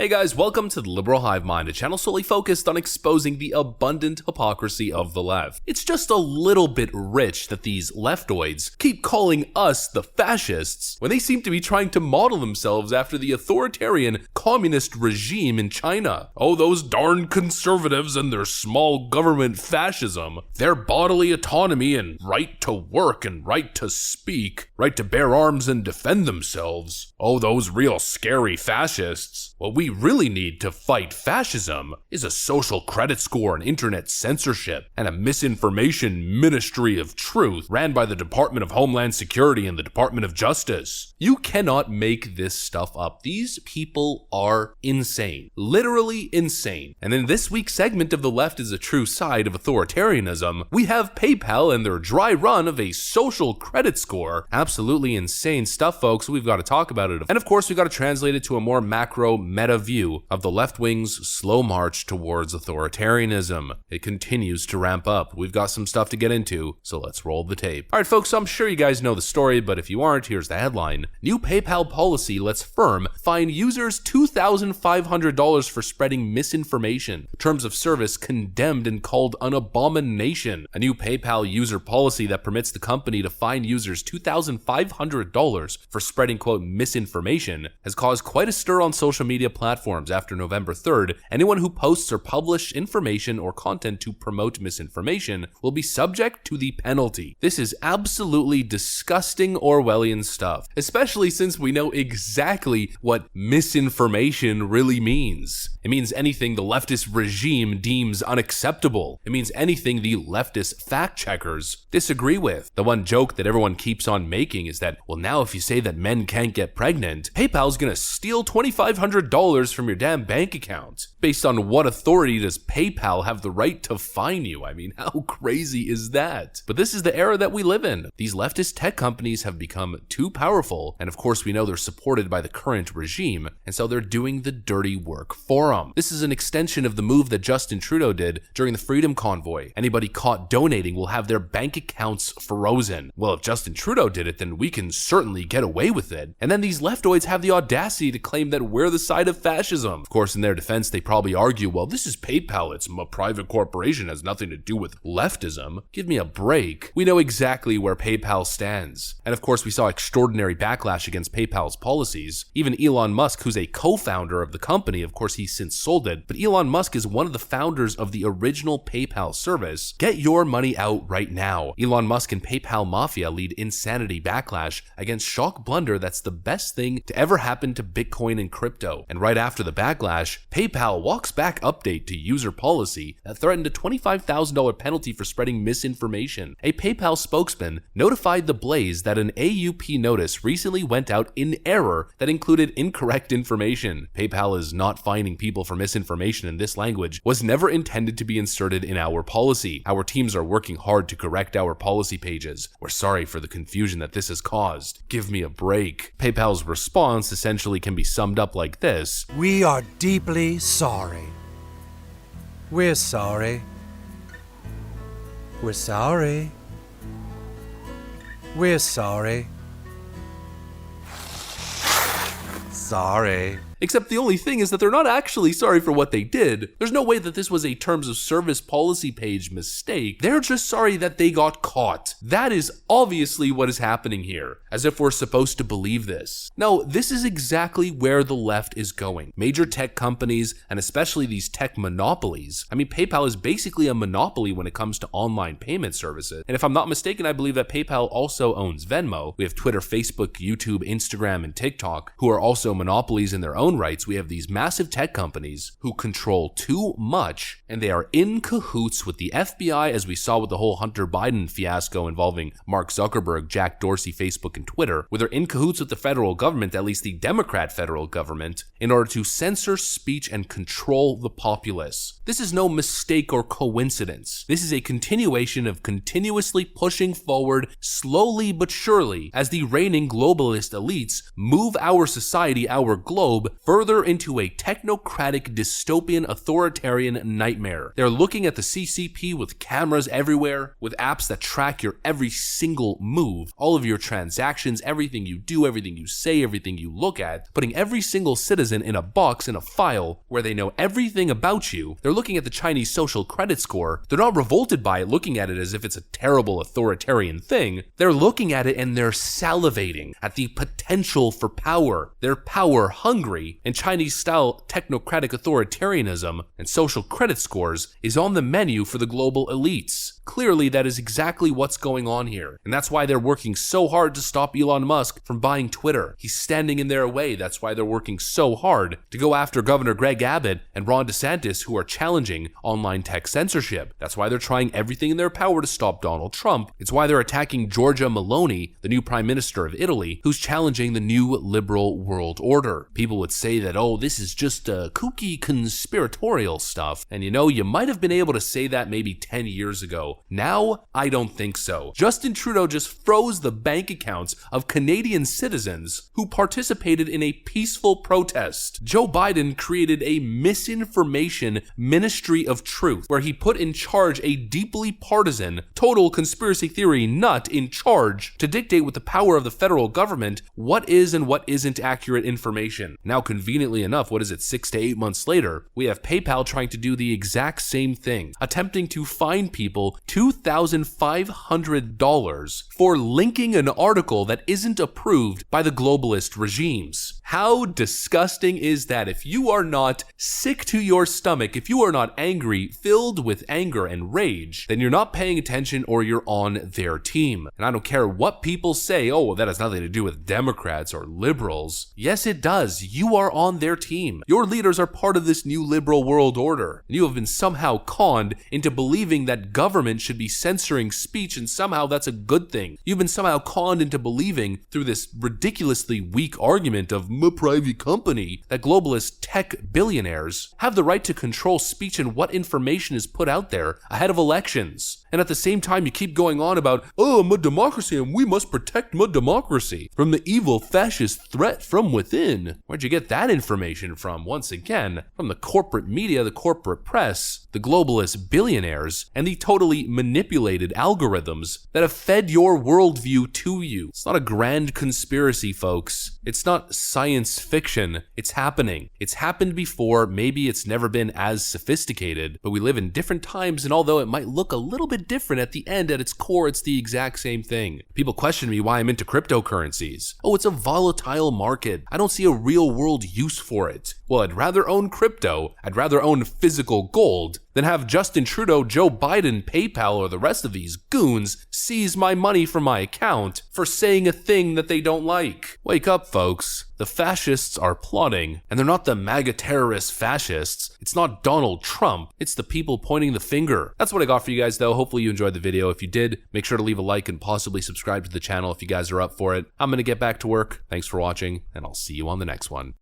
Hey guys, welcome to the Liberal Hive Mind, a channel solely focused on exposing the abundant hypocrisy of the left. It's just a little bit rich that these leftoids keep calling us the fascists when they seem to be trying to model themselves after the authoritarian communist regime in China. Oh, those darn conservatives and their small government fascism, their bodily autonomy and right to work and right to speak, right to bear arms and defend themselves. Oh, those real scary fascists. What we really need to fight fascism is a social credit score and internet censorship and a misinformation ministry of truth ran by the Department of Homeland Security and the Department of Justice. You cannot make this stuff up. These people are insane. Literally insane. And in this week's segment of The Left is a True Side of Authoritarianism, we have PayPal and their dry run of a social credit score. Absolutely insane stuff, folks. We've got to talk about it. And of course, we've got to translate it to a more macro meta view of the left wing's slow march towards authoritarianism. It continues to ramp up. We've got some stuff to get into, so let's roll the tape. Alright folks, so I'm sure you guys know the story, but if you aren't, here's the headline. New PayPal policy lets firm fine users $2,500 for spreading misinformation. Terms of service condemned and called an abomination. A new PayPal user policy that permits the company to fine users $2,500 for spreading, quote, misinformation has caused quite a stir on social media platforms. After November 3rd, anyone who posts or publishes information or content to promote misinformation will be subject to the penalty. This is absolutely disgusting Orwellian stuff, especially since we know exactly what misinformation really means. It means anything the leftist regime deems unacceptable. It means anything the leftist fact checkers disagree with. The one joke that everyone keeps on making is that, well, now if you say that men can't get pregnant, PayPal's gonna steal $2,500 from your damn bank account. Based on what authority does PayPal have the right to fine you? I mean, how crazy is that? But this is the era that we live in. These leftist tech companies have become too powerful, and of course we know they're supported by the current regime, and so they're doing the dirty work for them. This is an extension of the move that Justin Trudeau did during the Freedom Convoy. Anybody caught donating will have their bank accounts frozen. Well, if Justin Trudeau did it, then we can certainly get away with it. And then these leftoids have the audacity to claim that we're the side of fascism. Of course, in their defense, they probably argue, well, this is PayPal, it's a private corporation, it has nothing to do with leftism. Give me a break. We know exactly where PayPal stands. And of course, we saw extraordinary backlash against PayPal's policies. Even Elon Musk, who's a co-founder of the company, of course, he's since sold it, but Elon Musk is one of the founders of the original PayPal service. Get your money out right now. Elon Musk and PayPal Mafia lead insanity backlash against shock blunder that's the best thing to ever happen to Bitcoin and crypto. And right after the backlash, PayPal walks back update to user policy that threatened a $25,000 penalty for spreading misinformation. A PayPal spokesman notified The Blaze that an AUP notice recently went out in error that included incorrect information. PayPal is not fining people for misinformation, and this language was never intended to be inserted in our policy. Our teams are working hard to correct our policy pages. We're sorry for the confusion that this has caused. Give me a break. PayPal's response essentially can be summed up like this. We are deeply sorry. We're sorry. We're sorry. We're sorry. Sorry. Except the only thing is that they're not actually sorry for what they did. There's no way that this was a terms of service policy page mistake. They're just sorry that they got caught. That is obviously what is happening here, as if we're supposed to believe this. No, this is exactly where the left is going. Major tech companies, and especially these tech monopolies. I mean, PayPal is basically a monopoly when it comes to online payment services. And if I'm not mistaken, I believe that PayPal also owns Venmo. We have Twitter, Facebook, YouTube, Instagram, and TikTok, who are also monopolies in their own rights. We have these massive tech companies who control too much, and they are in cahoots with the FBI, as we saw with the whole Hunter Biden fiasco involving Mark Zuckerberg, Jack Dorsey, Facebook, and Twitter, where they're in cahoots with the federal government, at least the Democrat federal government, in order to censor speech and control the populace. This is no mistake or coincidence. This is a continuation of continuously pushing forward, slowly but surely, as the reigning globalist elites move our society, our globe, further into a technocratic dystopian authoritarian nightmare. They're looking at the CCP with cameras everywhere, with apps that track your every single move, all of your transactions, everything you do, everything you say, everything you look at, putting every single citizen in a box in a file where they know everything about you. They're looking at the Chinese social credit score. They're not revolted by it, looking at it as if it's a terrible authoritarian thing. They're looking at it and they're salivating at the potential for power. They're power hungry, and Chinese-style technocratic authoritarianism and social credit scores is on the menu for the global elites. Clearly, that is exactly what's going on here. And that's why they're working so hard to stop Elon Musk from buying Twitter. He's standing in their way. That's why they're working so hard to go after Governor Greg Abbott and Ron DeSantis, who are challenging online tech censorship. That's why they're trying everything in their power to stop Donald Trump. It's why they're attacking Giorgia Meloni, the new Prime Minister of Italy, who's challenging the new liberal world order. People would say that, oh, this is just kooky conspiratorial stuff. And you might have been able to say that maybe 10 years ago. Now, I don't think so. Justin Trudeau just froze the bank accounts of Canadian citizens who participated in a peaceful protest. Joe Biden created a misinformation ministry of truth, where he put in charge a deeply partisan, total conspiracy theory nut in charge to dictate with the power of the federal government what is and what isn't accurate information. Now, conveniently enough, 6 to 8 months later, we have PayPal trying to do the exact same thing, attempting to fine people $2,500 for linking an article that isn't approved by the globalist regimes. How disgusting is that? If you are not sick to your stomach, if you are not angry, filled with anger and rage, then you're not paying attention or you're on their team. And I don't care what people say, oh, that has nothing to do with Democrats or liberals. Yes, it does. You are on their team. Your leaders are part of this new liberal world order. And you have been somehow conned into believing that government should be censoring speech, and somehow that's a good thing. You've been somehow conned into believing through this ridiculously weak argument of a private company that globalist tech billionaires have the right to control speech and what information is put out there ahead of elections. And at the same time, you keep going on about, oh, I'm a democracy and we must protect my democracy from the evil fascist threat from within. Where'd you get that information from? Once again, from the corporate media, the corporate press, the globalist billionaires, and the totally manipulated algorithms that have fed your worldview to you. It's not a grand conspiracy, folks. It's not science fiction. It's happening. It's happened before. Maybe it's never been as sophisticated, but we live in different times, and although it might look a little bit different at the end, at its core, it's the exact same thing. People question me why I'm into cryptocurrencies. Oh, it's a volatile market. I don't see a real world use for it. Well, I'd rather own crypto. I'd rather own physical gold than have Justin Trudeau, Joe Biden, PayPal, or the rest of these goons seize my money from my account for saying a thing that they don't like. Wake up, folks. The fascists are plotting, and they're not the MAGA terrorist fascists. It's not Donald Trump. It's the people pointing the finger. That's what I got for you guys, though. Hopefully you enjoyed the video. If you did, make sure to leave a like and possibly subscribe to the channel if you guys are up for it. I'm going to get back to work. Thanks for watching, and I'll see you on the next one.